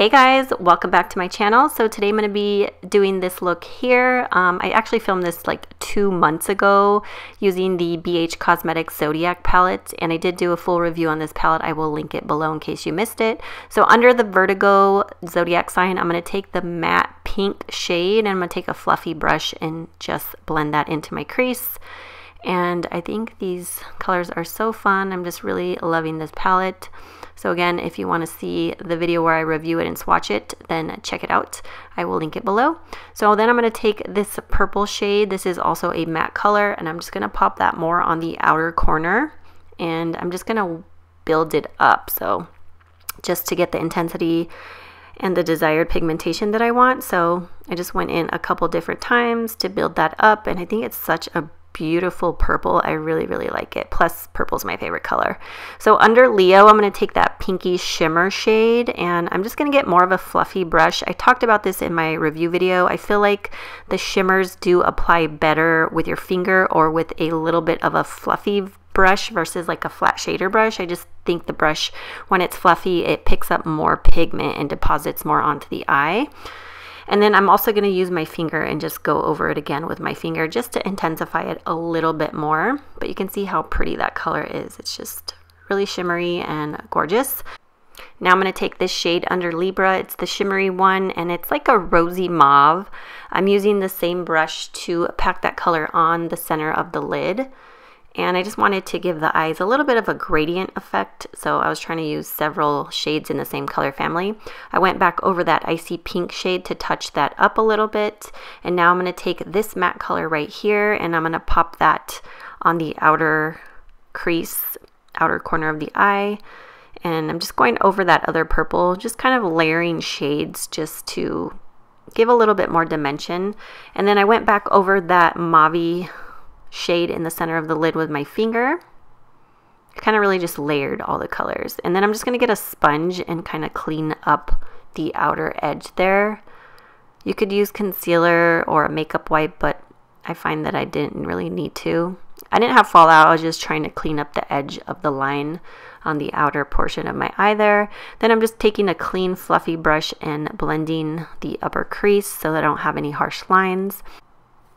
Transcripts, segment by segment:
Hey guys, welcome back to my channel. So today I'm going to be doing this look here. I actually filmed this like 2 months ago using the Cosmetics Zodiac palette, and I did do a full review on this palette. I will link it below in case you missed it. So under the Vertigo Zodiac sign, I'm going to take the matte pink shade and I'm going to take a fluffy brush and just blend that into my crease. And I think these colors are so fun. I'm just really loving this palette. So again, if you want to see the video where I review it and swatch it, then check it out. I will link it below. So then I'm going to take this purple shade. This is also a matte color, and I'm just going to pop that more on the outer corner. And I'm just going to build it up. So just to get the intensity and the desired pigmentation that I want. So I just went in a couple different times to build that up. And I think it's such a beautiful purple. I really like it. Plus purple's my favorite color. So under Leo, I'm going to take that pinky shimmer shade and I'm just going to get more of a fluffy brush. I talked about this in my review video. I feel like the shimmers do apply better with your finger or with a little bit of a fluffy brush versus like a flat shader brush. I just think the brush, when it's fluffy, it picks up more pigment and deposits more onto the eye. And then I'm also going to use my finger and just go over it again with my finger just to intensify it a little bit more. But you can see how pretty that color is. It's just really shimmery and gorgeous. Now I'm going to take this shade under Libra. It's the shimmery one and it's like a rosy mauve. I'm using the same brush to pack that color on the center of the lid. And I just wanted to give the eyes a little bit of a gradient effect. So I was trying to use several shades in the same color family. I went back over that icy pink shade to touch that up a little bit. And now I'm going to take this matte color right here and I'm going to pop that on the outer crease, outer corner of the eye. And I'm just going over that other purple, just kind of layering shades just to give a little bit more dimension. And then I went back over that mauve shade in the center of the lid with my finger. Kind of really just layered all the colors. And then I'm just going to get a sponge and kind of clean up the outer edge there. You could use concealer or a makeup wipe, but I find that I didn't really need to. I didn't have fallout. I was just trying to clean up the edge of the line on the outer portion of my eye there. Then I'm just taking a clean fluffy brush and blending the upper crease so that I don't have any harsh lines.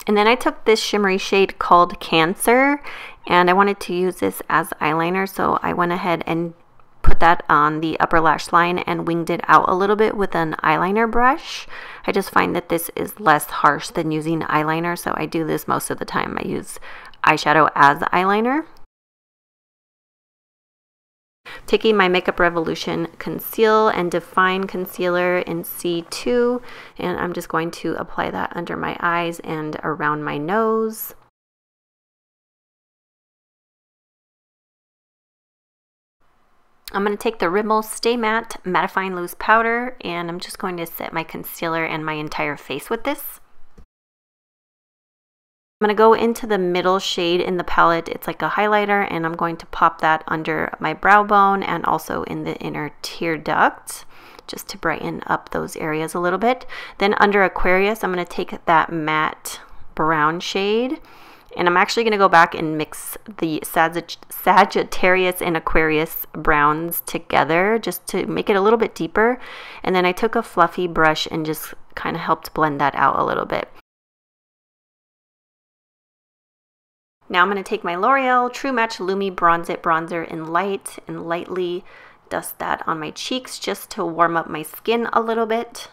And then I took this shimmery shade called Cancer and I wanted to use this as eyeliner, so I went ahead and put that on the upper lash line and winged it out a little bit with an eyeliner brush. I just find that this is less harsh than using eyeliner, so I do this most of the time. I use eyeshadow as eyeliner. Taking my Makeup Revolution Conceal and Define Concealer in C2, and I'm just going to apply that under my eyes and around my nose. I'm going to take the Rimmel Stay Matte Mattifying Loose Powder, and I'm just going to set my concealer and my entire face with this. I'm going to go into the middle shade in the palette. It's like a highlighter and I'm going to pop that under my brow bone and also in the inner tear duct just to brighten up those areas a little bit. Then under Aquarius, I'm going to take that matte brown shade and I'm actually going to go back and mix the Sagittarius and Aquarius browns together just to make it a little bit deeper. And then I took a fluffy brush and just kind of helped blend that out a little bit. Now I'm going to take my L'Oreal True Match Lumi Bronze It Bronzer in Light and lightly dust that on my cheeks just to warm up my skin a little bit.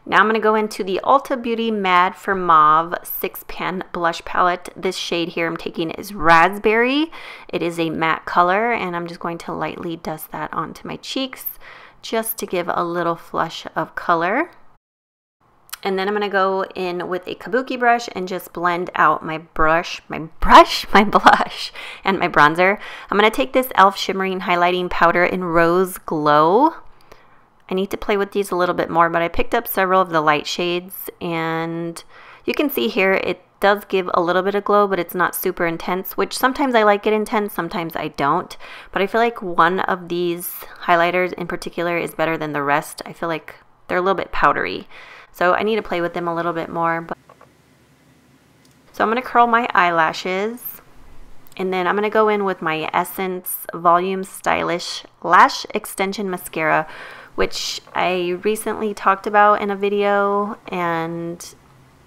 Now I'm going to go into the Ulta Beauty Mad for Mauve 6-pan blush palette. This shade here I'm taking is Raspberry. It is a matte color and I'm just going to lightly dust that onto my cheeks just to give a little flush of color. And then I'm going to go in with a kabuki brush and just blend out my blush, and my bronzer. I'm going to take this e.l.f. Shimmering Highlighting Powder in Rose Glow. I need to play with these a little bit more, but I picked up several of the light shades. And you can see here it does give a little bit of glow, but it's not super intense, which sometimes I like it intense, sometimes I don't. But I feel like one of these highlighters in particular is better than the rest. I feel like they're a little bit powdery. So I need to play with them a little bit more. So I'm going to curl my eyelashes And then I'm going to go in with my Essence Volume Stylish Lash Extension Mascara, which I recently talked about in a video, and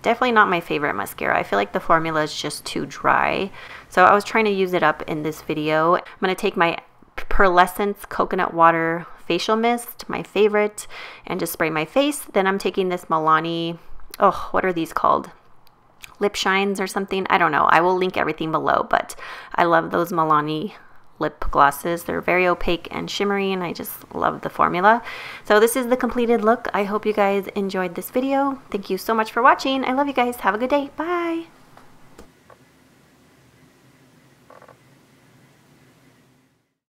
definitely not my favorite mascara. I feel like the formula is just too dry. So I was trying to use it up in this video. I'm going to take my Pearlescence Coconut Water Facial Mist, my favorite, and just spray my face. Then I'm taking this Milani, oh, what are these called? Lip shines or something. I don't know. I will link everything below, but I love those Milani lip glosses. They're very opaque and shimmery, and I just love the formula. So this is the completed look. I hope you guys enjoyed this video. Thank you so much for watching. I love you guys. Have a good day. Bye.